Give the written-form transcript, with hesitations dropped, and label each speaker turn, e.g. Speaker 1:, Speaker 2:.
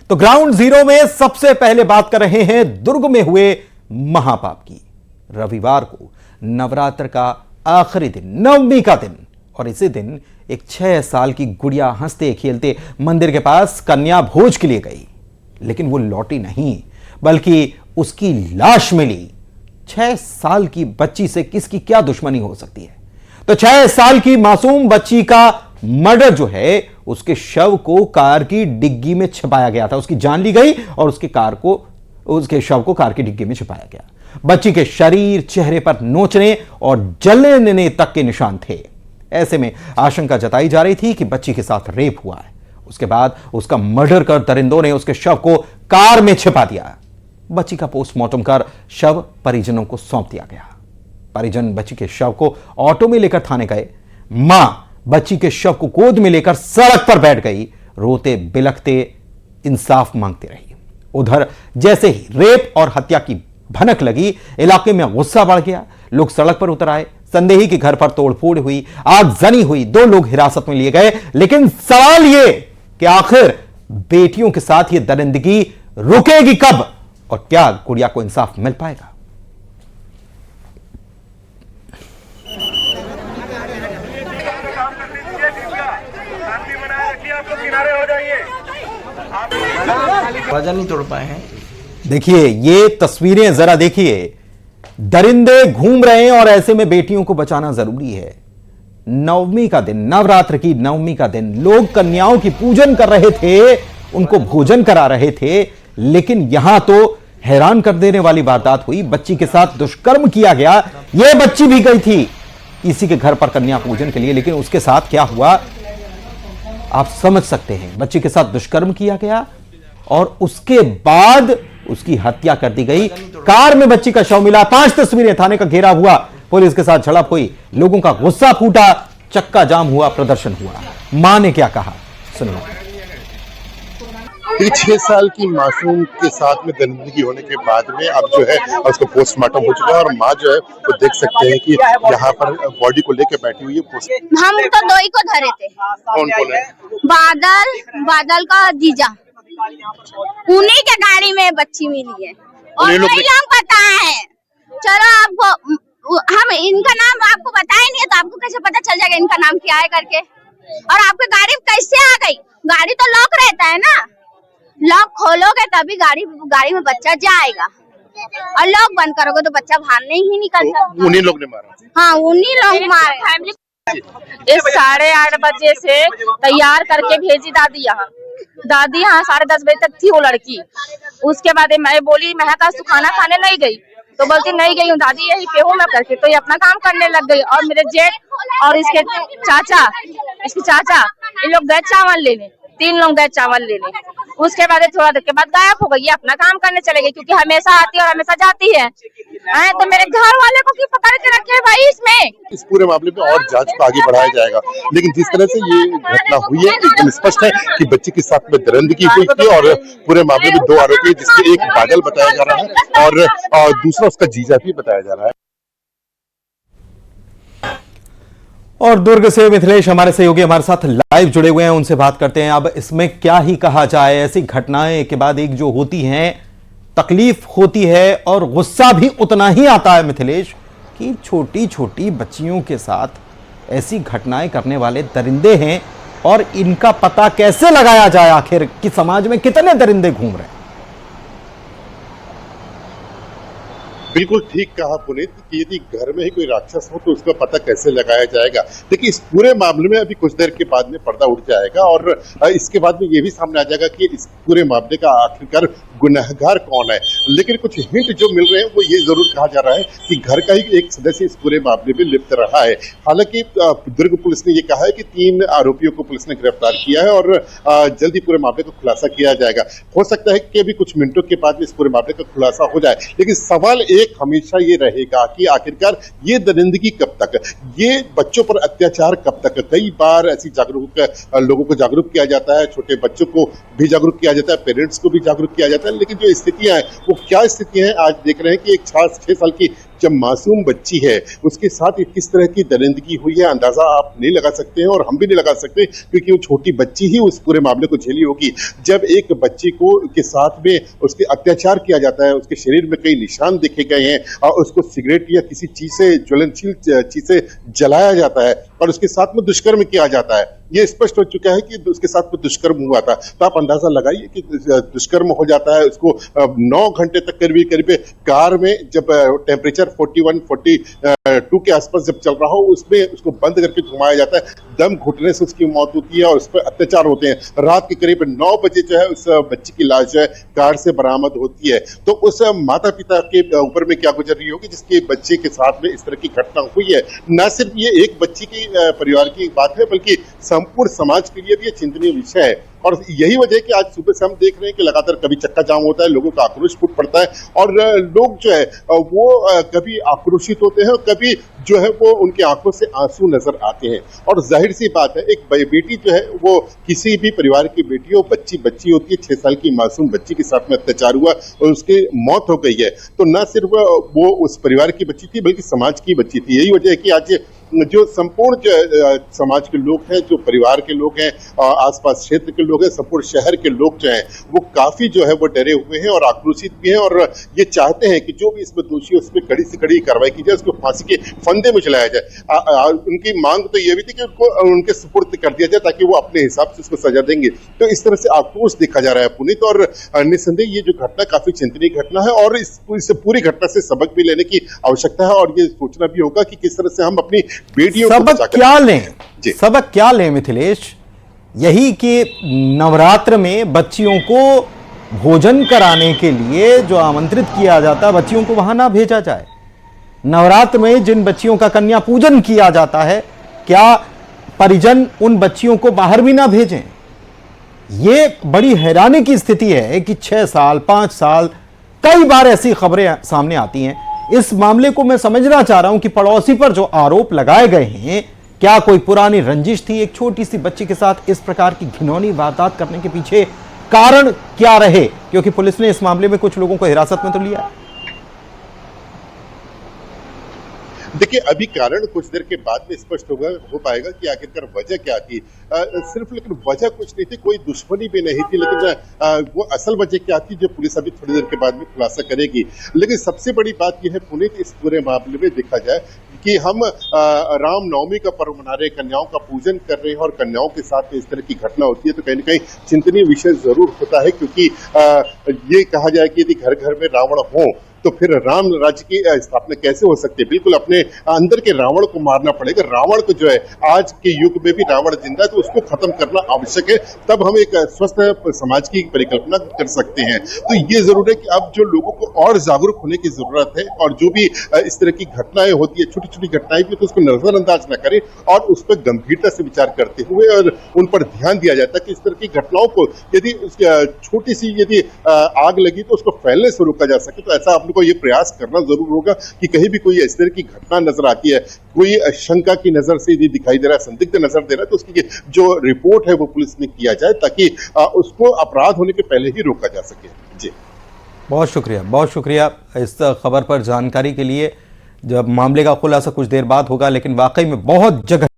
Speaker 1: तो ground zero में सबसे पहले बात कर रहे हैं दुर्ग में हुए महापाप की। रविवार को नवरात्र का आखिरी दिन, नवमी का दिन, और इसी दिन एक 6 साल की गुड़िया हंसते खेलते मंदिर के पास कन्या भोज के लिए गई, लेकिन वो लौटी नहीं, बल्कि उसकी लाश मिली। 6 साल की बच्ची से किसकी क्या दुश्मनी हो सकती है? तो 6 साल की मासूम बच्ची का मर्डर जो है, उसके शव को कार की डिग्गी में छिपाया गया था। उसकी जान ली गई और उसके शव को कार की डिग्गी में छिपाया गया। बच्ची के शरीर, चेहरे पर नोचने और जलने तक के निशान थे। ऐसे में आशंका जताई जा रही थी कि बच्ची के साथ रेप हुआ है। उसके बाद उसका मर्डर कर दरिंदों ने उसके शव को कार में छिपा दिया। बच्ची का पोस्टमार्टम कर शव परिजनों को सौंप दिया गया। परिजन बच्ची के शव को ऑटो में लेकर थाने गए। मां बच्ची के शव को गोद में लेकर सड़क पर बैठ गई, रोते बिलखते इंसाफ मांगती रही। उधर जैसे ही रेप और हत्या की भनक लगी, इलाके में गुस्सा बढ़ गया। लोग सड़क पर उतर आए। संदेही के घर पर तोड़फोड़ हुई, आगजनी हुई, 2 लोग हिरासत में लिए गए। लेकिन सवाल यह कि आखिर बेटियों के साथ यह दरिंदगी रुकेगी कब और क्या गुड़िया को इंसाफ मिल पाएगा?
Speaker 2: वजन नहीं तोड़ पाए हैं।
Speaker 1: देखिए ये तस्वीरें जरा देखिए। दरिंदे घूम रहे हैं और ऐसे में बेटियों को बचाना जरूरी है। नवमी का दिन, नवरात्र की नवमी का दिन, लोग कन्याओं की पूजन कर रहे थे, उनको भोजन करा रहे थे, लेकिन यहां तो हैरान कर देने वाली वारदात हुई। बच्ची के साथ दुष्कर्म किया गया। यह बच्ची भी गई थी किसी के घर पर कन्या पूजन के लिए, लेकिन उसके साथ क्या हुआ आप समझ सकते हैं। बच्ची के साथ दुष्कर्म किया गया और उसके बाद उसकी हत्या कर दी गई। कार में बच्ची का शव मिला। 5 तस्वीरें, थाने का घेराव हुआ, पुलिस के साथ झड़प हुई, लोगों का गुस्सा फूटा, चक्का जाम हुआ, प्रदर्शन हुआ। मां ने क्या कहा सुनो।
Speaker 3: 6 साल की मासूम के साथ में दरिंदगी होने के बाद में अब जो है उसको पोस्टमार्टम हो चुका है और माँ जो है वो देख सकते हैं कि यहाँ पर बॉडी को लेके बैठी हुई है।
Speaker 4: हम तो 2 ही को धरे थे।
Speaker 3: कौन कौन है?
Speaker 4: बादल का जीजा, उन्हीं के गाड़ी में बच्ची मिली है और लोग पता है। चलो आपको हम इनका नाम आपको बताया नहीं है तो आपको कैसे पता चल जाएगा इनका नाम क्या है करके? और आपकी गाड़ी कैसे आ गई? गाड़ी तो लॉक रहता है ना, लॉक खोलोगे तभी गाड़ी में बच्चा जाएगा और लॉक बंद करोगे तो बच्चा बाहर नहीं निकलता।
Speaker 3: उन्हीं लोग ने मारा?
Speaker 4: हाँ, उन्हीं लोग मारे। फैमिली
Speaker 5: इस 8:30 बजे से तैयार करके भेजी दादी यहाँ 10:30 बजे तक थी वो लड़की। उसके बाद मैं बोली मैं तू खाना खाने नहीं गई, तो बोलती नहीं गई हूँ दादी, यही पे हूँ मैं करके। तो ये अपना काम करने लग गई और मेरे जेठ और इसके चाचा इन लोग गए चावल लेने। 3 लोग गए चावल लेने। उसके बाद थोड़ा देर के बाद गायब हो गई। ये अपना काम करने चले गई क्योंकि हमेशा आती है और हमेशा जाती है। तो मेरे घर वाले को क्यों पकड़ के रखे भाई? इसमें
Speaker 3: इस पूरे मामले में और जांच को आगे बढ़ाया जाएगा, लेकिन जिस तरह से ये घटना हुई है एकदम स्पष्ट है कि बच्ची के साथ में दरिंदगी हुई थी और पूरे मामले में 2 आरोपी, जिसमें एक बादल बताया जा रहा है और दूसरा उसका जीजा भी बताया जा रहा है।
Speaker 1: और दुर्ग से मिथिलेश हमारे सहयोगी हमारे साथ लाइव जुड़े हुए हैं, उनसे बात करते हैं। अब इसमें क्या ही कहा जाए, ऐसी घटनाएं के बाद एक जो होती हैं, तकलीफ होती है और गुस्सा भी उतना ही आता है मिथिलेश, कि छोटी छोटी बच्चियों के साथ ऐसी घटनाएं करने वाले दरिंदे हैं और इनका पता कैसे लगाया जाए आखिर कि समाज में कितने दरिंदे घूम रहे हैं।
Speaker 3: बिल्कुल ठीक कहा पुनीत कि यदि घर में ही कोई राक्षस हो तो उसका पता कैसे लगाया जाएगा। देखिए इस पूरे मामले में अभी कुछ देर के बाद में पर्दा उठ जाएगा और इसके बाद में ये भी सामने आ जाएगा कि इस पूरे मामले का आखिरकार गुनहगार कौन है। लेकिन कुछ हिंट जो मिल रहे हैं वो ये जरूर कहा जा रहा है कि घर का ही एक सदस्य इस पूरे मामले में लिप्त रहा है। हालांकि दुर्ग पुलिस ने ये कहा है कि 3 आरोपियों को पुलिस ने गिरफ्तार किया है और जल्दी पूरे मामले का खुलासा किया जाएगा। हो सकता है कि अभी कुछ मिनटों के बाद में इस पूरे मामले का खुलासा हो जाए, लेकिन सवाल एक हमेशा ये रहेगा कि आखिरकार ये दरिंदगी कब तक, ये बच्चों पर अत्याचार कब तक। कई बार ऐसी लोगों को जागरूक किया जाता है, छोटे बच्चों को भी जागरूक किया जाता है, पेरेंट्स को भी जागरूक किया जाता है, लेकिन जो स्थितियां हैं वो क्या स्थितियां हैं आज देख रहे हैं कि एक 6 साल की जब मासूम बच्ची है उसके साथ किस तरह की दरिंदगी हुई है अंदाजा आप नहीं लगा सकते हैं और हम भी नहीं लगा सकते, क्योंकि वो छोटी बच्ची ही उस पूरे मामले को झेली होगी। जब एक बच्ची को के साथ में उसके अत्याचार किया जाता है, उसके शरीर में कई निशान देखे गए हैं और उसको सिगरेट या किसी चीज से ज्वलनशील चीज से जलाया जाता है और उसके साथ में दुष्कर्म किया जाता है, ये स्पष्ट हो चुका है कि उसके साथ में दुष्कर्म हुआ था। तो आप अंदाजा लगाइए कि दुष्कर्म हो जाता है, उसको 9 घंटे तक करीब कार में जब टेम्परेचर 41-42 के आसपास जब चल रहा हो उसमें उसको बंद करके घुमाया जाता है, दम घुटने से उसकी मौत होती है और उस पर अत्याचार होते हैं। रात के करीब 9 बजे जो है उस बच्ची की लाश जो है कार से बरामद होती है। तो उस माता पिता के ऊपर में क्या गुजर रही होगी जिसके बच्चे के साथ में इस तरह की घटना हुई है। न सिर्फ ये एक बच्ची की परिवार की बात है बल्कि संपूर्ण समाज के लिए भी ये चिंतनीय विषय है और यही वजह है कि आज सुबह से हम देख रहे हैं कि लगातार कभी चक्का जाम होता है, लोगों का आक्रोश फूट पड़ता है और लोग जो है वो कभी आक्रोशित होते हैं और कभी जो है वो उनकी आंखों से आंसू नजर आते हैं। और जाहिर सी बात है एक बेटी जो है वो किसी भी परिवार की बेटी हो, बच्ची होती है, 6 साल की मासूम बच्ची के साथ में अत्याचार हुआ और उसकी मौत हो गई है, तो न सिर्फ वो उस परिवार की बच्ची थी बल्कि समाज की बच्ची थी। यही वजह है कि आज जो संपूर्ण समाज के लोग हैं, जो परिवार के लोग हैं, आसपास क्षेत्र के लोग हैं, संपूर्ण शहर के लोग जो हैं वो काफी जो है वो डरे हुए हैं और आक्रोशित भी हैं और ये चाहते हैं कि जो भी इसमें दोषी है उस पर कड़ी से कड़ी कार्रवाई की जाए, उसको फांसी के फंदे में चलाया जाए। उनकी मांग तो ये भी थी कि उनको उनके सुपुर्द कर दिया जाए ताकि वो अपने हिसाब से उसको सजा देंगे। तो इस तरह से आक्रोश देखा जा रहा है पुनीत और निस्संदेह ये जो घटना काफी चिंतनीय घटना है और इस पूरी घटना से सबक भी लेने की आवश्यकता है और ये सोचना भी होगा कि किस तरह से हम अपनी
Speaker 1: सबक क्या लें, सबक क्या लें मिथिलेश? यही कि नवरात्र में बच्चियों को भोजन कराने के लिए जो आमंत्रित किया जाता है बच्चियों को वहां ना भेजा जाए। नवरात्र में जिन बच्चियों का कन्या पूजन किया जाता है क्या परिजन उन बच्चियों को बाहर भी ना भेजें? यह बड़ी हैरानी की स्थिति है कि 6 साल 5 साल कई बार ऐसी खबरें सामने आती हैं। इस मामले को मैं समझना चाह रहा हूं कि पड़ोसी पर जो आरोप लगाए गए हैं क्या कोई पुरानी रंजिश थी? एक छोटी सी बच्ची के साथ इस प्रकार की घिनौनी वारदात करने के पीछे कारण क्या रहे? क्योंकि पुलिस ने इस मामले में कुछ लोगों को हिरासत में तो लिया है।
Speaker 3: देखिए अभी कारण कुछ देर के बाद में स्पष्ट हो पाएगा कि आखिरकार वजह क्या थी। सिर्फ लेकिन वजह कुछ नहीं थी, कोई दुश्मनी भी नहीं थी, लेकिन वो असल वजह क्या थी जो पुलिस अभी थोड़ी देर के बाद में खुलासा करेगी। लेकिन सबसे बड़ी बात यह है पुनीत इस पूरे मामले में देखा जाए कि हम रामनवमी का पर्व मना रहे हैं, कन्याओं का पूजन कर रहे हैं और कन्याओं के साथ इस तरह की घटना होती है तो कहीं ना कहीं चिंतनीय विषय जरूर होता है, क्योंकि ये कहा जाए कि यदि घर घर में रावण हो तो फिर राम राज्य की स्थापना कैसे हो सकती है? बिल्कुल अपने अंदर के रावण को मारना पड़ेगा। रावण को जो है आज के युग में भी रावण जिंदा है तो उसको खत्म करना आवश्यक है, तब हम एक स्वस्थ समाज की परिकल्पना कर सकते हैं। तो ये जरूर है कि अब जो लोगों को और जागरूक होने की जरूरत है और जो भी इस तरह की घटनाएं होती है, छोटी छोटी घटनाएं भी, तो उसको नजरअंदाज न करें और उस पर गंभीरता से विचार करते हुए और उन पर ध्यान दिया जाता है कि इस तरह की घटनाओं को यदि छोटी सी यदि आग लगी तो उसको फैलने से रोका जा सके। तो ऐसा को ये प्रयास करना जरूर होगा कि कहीं भी कोई इस तरह की घटना नजर आती है, कोई शंका की नजर से यदि दिखाई दे रहा है, संदिग्ध नजर दे रहा है, तो उसकी जो रिपोर्ट है वो पुलिस में किया जाए ताकि उसको अपराध होने के पहले ही रोका जा सके। जी
Speaker 1: बहुत शुक्रिया इस खबर पर जानकारी के लिए। जब मामले का खुलासा कुछ देर बाद होगा, लेकिन वाकई में बहुत जगह